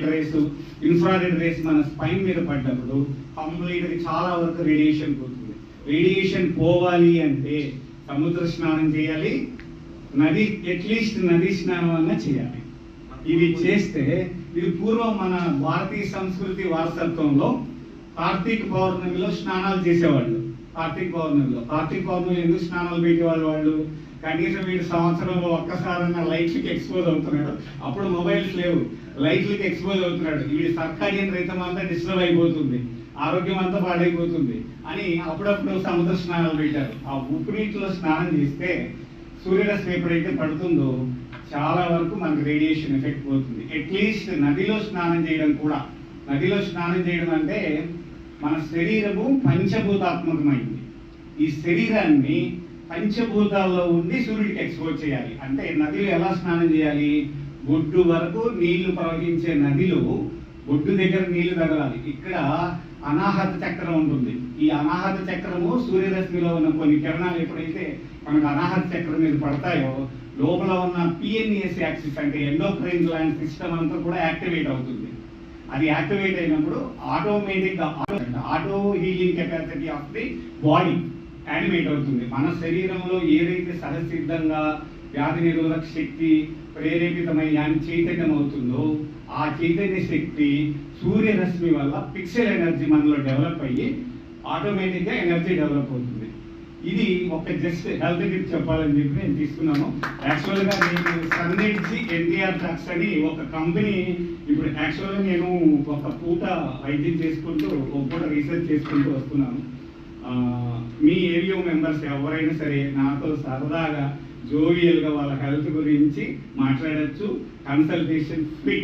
Race infrared race మన spine మీద పడ్డప్పుడు కంప్లీట్ చాలా వరకు రేడియేషన్ పోతుంది. రేడియేషన్ పోవాలి అంటే సముద్ర స్నానం చేయాలి, నది అట్లీస్ట్ నది స్నానం అన్నా చేయాలి. ఇవి చేస్తే ఇది పూర్వం మన భారతీయ సంస్కృతి వారసత్వంలో కార్తీక పౌర్ణమిలో స్నానాలు చేసేవాళ్ళు. కార్తీక పౌర్ణమిలో ఎందుకు స్నానాలు పెట్టేవాళ్ళు? వాళ్ళు కనీసం వీడు సంవత్సరంలో ఒక్కసారన్నా లైట్లకి ఎక్స్పోజ్ అవుతున్నాడు. అప్పుడు మొబైల్స్ లేవు, లైట్లకి ఎక్స్పోజ్ అవుతున్నాడు. వీడి సర్కాడియన్ రైతం అంతా డిస్టర్బ్ అయిపోతుంది, ఆరోగ్యం అంతా పాడైపోతుంది అని అప్పుడప్పుడు సముద్ర స్నానాలు పెట్టారు. ఆ ఉప్పు నీటిలో స్నానం చేస్తే సూర్యరశ్మి ఎప్పుడైతే పడుతుందో చాలా వరకు మనకు రేడియేషన్ ఎఫెక్ట్ పోతుంది. అట్లీస్ట్ నదిలో స్నానం చేయడం కూడా, నదిలో స్నానం చేయడం అంటే మన శరీరము పంచభూతాత్మకమైంది. ఈ శరీరాన్ని పంచభూతాల్లో ఉండి సూర్యుడికి ఎక్స్పోజ్ చేయాలి. అంటే నదిలో ఎలా స్నానం చేయాలి? బొడ్డు వరకు నీళ్లు ప్రవహించే నదిలో బొడ్డు దగ్గర నీళ్లు తగలాలి. ఇక్కడ అనాహత చక్రం ఉంటుంది. ఈ అనాహత చక్రము సూర్యరశ్మిలో ఉన్న కొన్ని కిరణాలు ఎప్పుడైతే మనకు అనాహత చక్రం మీద పడతాయో లోపల ఉన్న పిఎన్ఎస్ యాక్సిస్ అంటే ఎండోక్రైన్ గ్లాండ్ సిస్టమ్ అంతా కూడా యాక్టివేట్ అవుతుంది. అది యాక్టివేట్ అయినప్పుడు ఆటోమేటిక్గా auto healing capacity of the body animate అవుతుంది. మన శరీరంలో ఏదైతే సహసిద్ధంగా వ్యాధి నిరోధక శక్తి ప్రేరేపితమై చైతన్యం అవుతుందో ఆ చైతన్య శక్తి సూర్యరశ్మి వల్ల పిక్సెల్ ఎనర్జీ మనలో డెవలప్ అయ్యి ఆటోమేటిక్గా ఎనర్జీ డెవలప్ అవుతుంది. ఇది ఒక జస్ట్ హెల్త్ టిప్ చెప్పాలని చెప్పి నేను తీసుకున్నాను. యాక్చువల్గా నేను సన్నిడ్జీ ఎన్టీఆర్ డ్రగ్స్ అని ఒక కంపెనీ, ఇప్పుడు యాక్చువల్గా నేను ఒక పూట వైద్యం చేసుకుంటూ ఒక పూట రీసెర్చ్ చేసుకుంటూ వస్తున్నాను. మీ ఏరియో మెంబర్స్ ఎవరైనా సరే నాతో సరదాగా జోవియల్గా వాళ్ళ హెల్త్ గురించి మాట్లాడచ్చు. Consultation free.